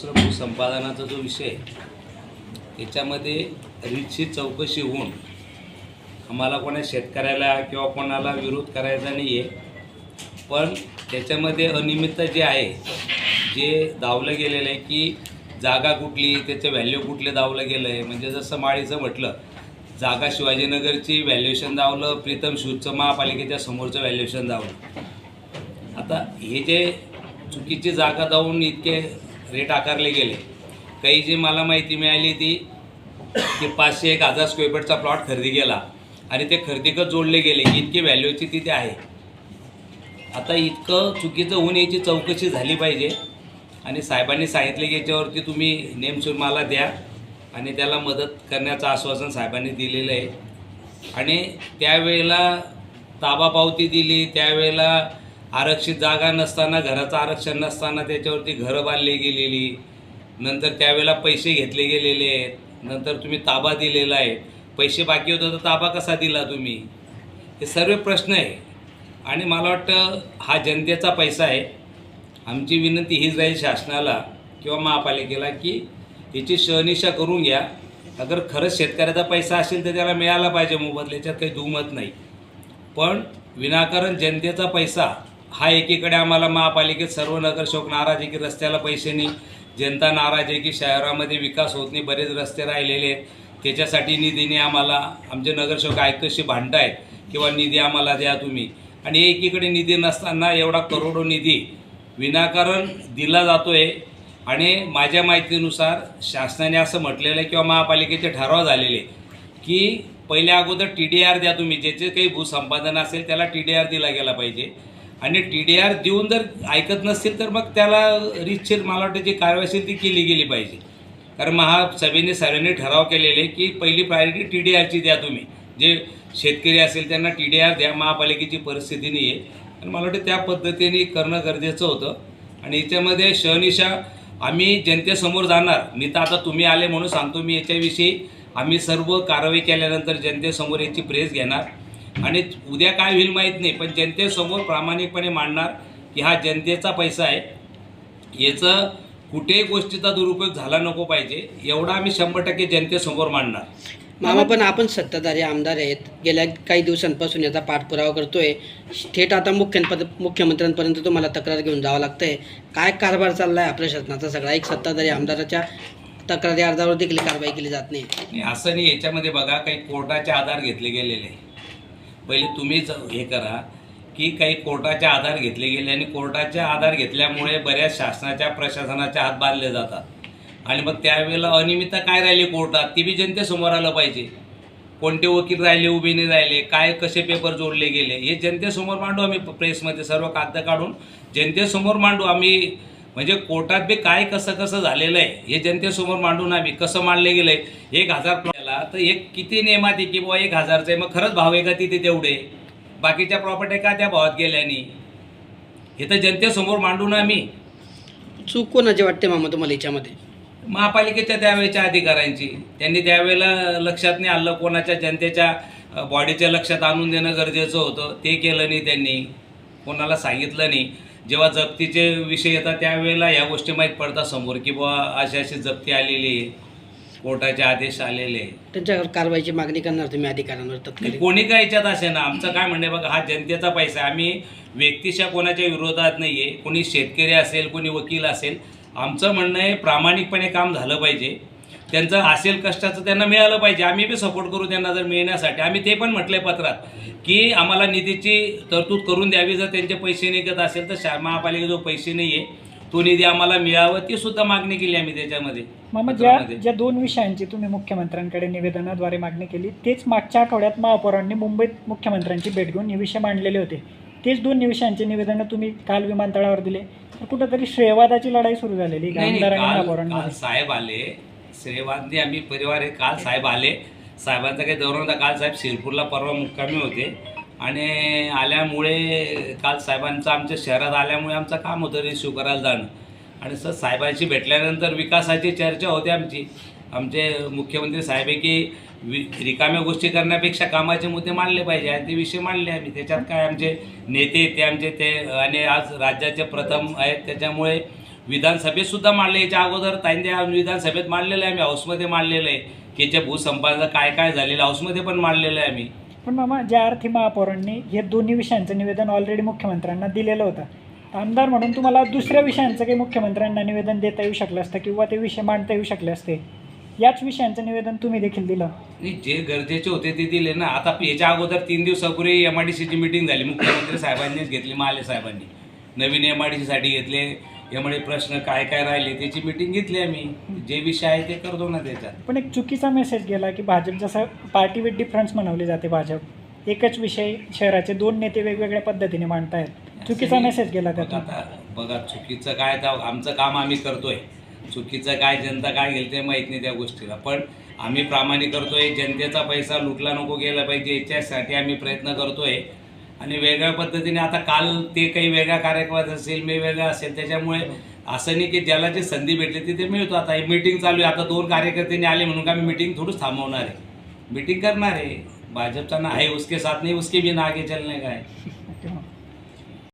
दुसरं भूसंपादनाचा जो विषय आहे त्याच्यामध्ये रीतशीर चौकशी होऊन आम्हाला कोणा शेतकऱ्याला किंवा कोणाला विरोध करायचा नाही आहे, पण त्याच्यामध्ये अनियमितता जे आहे, जे दावलं गेलेलं आहे की जागा कुठली, त्याचं व्हॅल्यू कुठले दावलं गेलं आहे. म्हणजे जसं माळीचं म्हटलं, जागा शिवाजीनगरची व्हॅल्युएशन दावलं, प्रीतम शूजचं महापालिकेच्या समोरचं व्हॅल्युएशन दावलं. आता हे जे चुकीची जागा दावून इतके रेट आकारले गेले, काही जी मला माहिती मिळाली ती की 500-1000 स्क्वेअर फीटचा प्लॉट खरेदी केला आणि ते खरेदीकच जोडले गेले, इतकी व्हॅल्यूची तिथे आहे. आता इतकं चुकीचं होऊन याची चौकशी झाली पाहिजे आणि साहेबांनी सांगितले की याच्यावरती तुम्ही नेमसून मला द्या आणि त्याला मदत करण्याचं आश्वासन साहेबांनी दिलेलं आहे. आणि त्यावेळेला ताबा पावती दिली, त्यावेळेला आरक्षित जागा नसताना, घराचं आरक्षण नसताना त्याच्यावरती घरं बांधली गेलेली, नंतर त्यावेळेला पैसे घेतले गेलेले आहेत, नंतर तुम्ही ताबा दिलेला आहे, पैसे बाकी होतं तर ताबा कसा दिला तुम्ही, हे सर्व प्रश्न आहे. आणि मला वाटतं हा जनतेचा पैसा आहे. आमची विनंती हीच राहील शासनाला किंवा महापालिकेला की याची शहानिशा करून घ्या. अगर खरंच शेतकऱ्याचा पैसा असेल तर त्याला मिळाला पाहिजे मोबदला, याच्यात काही दुमत नाही. पण विनाकारण जनतेचा पैसा हा एकीकडे आम्हाला महापालिकेत सर्व नगरसेवक नाराज आहे की रस्त्याला पैसे नाही, जनता नाराज आहे की शहरामध्ये विकास होत नाही, बरेच रस्ते राहिलेले आहेत, त्याच्यासाठी निधी नाही. आम्हाला आमचे नगरसेवक आयुक्तशी भांडत आहेत किंवा निधी आम्हाला द्या तुम्ही. आणि एकीकडे निधी नसताना एवढा करोडो निधी विनाकारण दिला जातो आहे. आणि माझ्या माहितीनुसार शासनाने असं म्हटलेलं आहे किंवा महापालिकेचे ठराव झालेले की पहिल्या अगोदर TDR द्या तुम्ही, ज्याचे काही भूसंपादन असेल त्याला TDR दिला गेला पाहिजे. आणि TDR देऊन जर ऐकत नसतील तर मग त्याला रीतशीर मला वाटतं जी कारवाई असेल ती केली गेली पाहिजे. कारण महासभेने सर्वांनी ठराव केलेले की पहिली प्रायोरिटी TDRची द्या तुम्ही, जे शेतकरी असेल त्यांना TDR द्या. महापालिकेची परिस्थिती नाही आहे आणि मला वाटतं त्या पद्धतीने करणं गरजेचं होतं. आणि याच्यामध्ये शहानिशा आम्ही जनतेसमोर जाणार. मी तर आता तुम्ही आले म्हणून सांगतो, मी याच्याविषयी आम्ही सर्व कारवाई केल्यानंतर जनतेसमोर याची प्रेस घेणार आणि उद्या काय होईल माहीत नाही, पण जनतेसमोर प्रामाणिकपणे मांडणार की हा जनतेचा पैसा आहे, याचं कुठेही गोष्टीचा दुरुपयोग झाला नको पाहिजे, एवढा आम्ही 100% जनतेसमोर मांडणार. मामा, पण आपण सत्ताधारी आमदार आहेत, गेल्या काही दिवसांपासून याचा पाठपुरावा करतोय, थेट आता मुख्यमंत्र्यांपर्यंत तुम्हाला तक्रार घेऊन जावं लागतंय. काय कारभार चाललाय आपल्या शासनाचा सगळा? एक सत्ताधारी आमदाराच्या तक्रारी अर्जावर देखील कारवाई केली जात नाही. असं नाही, याच्यामध्ये बघा काही कोर्टाचे आधार घेतले गेलेले. पहिले तुम्हीच हे करा की काही कोर्टाचे आधार घेतले गेले आणि कोर्टाचे आधार घेतल्यामुळे बऱ्याच शासनाच्या प्रशासनाचे हात बांधले जातात. आणि मग त्यावेळेला अनियमितता काय राहिली कोर्टात ती बी जनतेसमोर आलं पाहिजे. कोणते वकील राहिले, उभे नाही राहिले, काय कसे पेपर जोडले गेले, हे जनतेसमोर मांडू आम्ही. प्रेसमध्ये सर्व कागद काढून जनतेसमोर मांडू आम्ही. म्हणजे कोर्टात बी काय कसं झालेलं आहे हे जनतेसमोर मांडून आम्ही कसं मांडले गेलं आहे. 1000 प्लॉटला तर एक किती नियमात आहे की बुवा 1000चं आहे, मग खरंच भाव आहे का तिथे तेवढे, बाकीच्या प्रॉपर्टी का त्या भावात गेल्यानी, हे तर जनतेसमोर मांडून आम्ही. चूक कोणाची वाटते मामा तुम्हाला याच्यामध्ये? महापालिकेच्या त्यावेळेच्या अधिकाऱ्यांची. त्यांनी त्यावेळेला लक्षात नाही आणलं, कोणाच्या जनतेच्या बॉडीच्या लक्षात आणून देणं गरजेचं होतं, ते केलं नाही त्यांनी, कोणाला सांगितलं नाही. जेव्हा जप्तीचे विषय येतात त्यावेळेला ह्या गोष्टी माहीत पडतात समोर की बुवा अशी जप्ती आलेली, कोर्टाचे आदेश आलेले. त्यांच्यावर कारवाईची मागणी करणार तुम्ही अधिकाऱ्यांवर तत्काळ? कोणी काय याच्यात असे ना, आमचं काय म्हणणं आहे बघा, हा जनतेचा पैसा आहे. आम्ही व्यक्तिशा कोणाच्या विरोधात नाही आहे. कोणी शेतकरी असेल, कोणी वकील असेल, आमचं म्हणणं आहे प्रामाणिकपणे काम झालं पाहिजे. त्यांचं असेल कष्टाचं त्यांना मिळालं पाहिजे. आम्ही बी सपोर्ट करू त्यांना जर मिळण्यासाठी. आम्ही ते पण म्हटलं आहे पत्रात की आम्हाला निधीची तरतूद करून द्यावी. जर त्यांचे पैसे निघत असेल तर महापालिका जो पैसे नाही आहे तो निधी आम्हाला मिळावं, ती सुद्धा मागणी केली आम्ही त्याच्यामध्ये. मामा, ज्या 2 विषयांची तुम्ही मुख्यमंत्र्यांकडे निवेदनाद्वारे मागणी केली, तेच मागच्या आठवड्यात महापौरांनी मुंबईत मुख्यमंत्र्यांची भेट घेऊन हे विषय मांडलेले होते. तेच 2 विषयांचे निवेदनं तुम्ही काल विमानतळावर दिले. तर कुठंतरी श्रेयवादाची लढाई सुरू झालेली आमदार आणि महापौरांमध्ये. साहेब आले, श्रेयवादी आम्ही परिवार आहे. काल साहेब आले, साहेबांचा काही दौरा नव्हता. काल साहेब शिरपूरला परवा मुक्कामी होते आणि आल्यामुळे काल साहेबांचं आमच्या शहरात आल्यामुळे आमचं काम होतं रिसिव्ह करायला जाणं. आणि साहेबांशी भेटल्यानंतर विकासाची चर्चा होते आमची. आमचे मुख्यमंत्री साहेब आहे की रिकाम्या गोष्टी करण्यापेक्षा कामाचे मुद्दे मांडले पाहिजे आणि ते विषय मांडले आम्ही. त्याच्यात काय आमचे नेते ते आमचे ते आणि आज राज्याचे प्रथम आहेत, त्याच्यामुळे विधानसभेत सुद्धा मांडले, याच्या अगोदर ताईंच्या विधानसभेत मांडलेलं आहे, आम्ही हाऊसमध्ये मांडलेलं आहे की याच्या भूसंपादन काय काय झालेलं हाऊसमध्ये पण मांडलेलं आहे आम्ही. पण मामा, ज्या अर्थी महापौरांनी हे दोन्ही विषयांचं निवेदन ऑलरेडी मुख्यमंत्र्यांना दिलेलं होतं, आमदार म्हणून तुम्हाला दुसऱ्या विषयांचं काही मुख्यमंत्र्यांना निवेदन देता येऊ शकलं असतं किंवा ते विषय मांडता येऊ शकले असते. याच विषयांचं निवेदन तुम्ही देखील दिलं. आणि जे गरजेचे होते ते दिले ना. आता याच्या अगोदर 3 दिवसापूर्वी MIDCची मीटिंग झाली, मुख्यमंत्री साहेबांनीच घेतली, महाले साहेबांनी नवीन MIDCसाठी घेतले. यामुळे प्रश्न काय काय राहिले त्याची मीटिंग घेतली आम्ही, जे विषय आहे ते करतो ना त्याच्यात. पण एक चुकीचा मेसेज गेला की भाजप, जसं पार्टी विथ डिफरन्स म्हणवली जाते भाजप, एकच विषय शहराचे 2 नेते वेगवेगळ्या पद्धतीने मांडतायत, चुकीचा मेसेज गेला त्यातून. आता बघा, चुकीचं काय, तर आमचं काम आम्ही करतोय, चुकीचं काय जनता काय घेईल ते माहीत नाही त्या गोष्टीला, पण आम्ही प्रामाणिक करतोय. जनतेचा पैसा लुटला नको गेला पाहिजे याच्यासाठी आम्ही प्रयत्न करतोय. आणि वेगळ्या पद्धतीने आता काल ते काही वेगळ्या कार्यक्रमात असेल, मी वेगळा असेल, त्याच्यामुळे असं नाही की ज्याला जी संधी भेटली तिथे मिळतो. आता ही मीटिंग चालू आहे, आता 2 कार्यकर्त्यांनी आले म्हणून का मी मीटिंग थोडंच थांबवणार आहे, मीटिंग करणार आहे. भाजपचा ना आहे उसके साथ नाही उसके भी ना आगे चलने का है.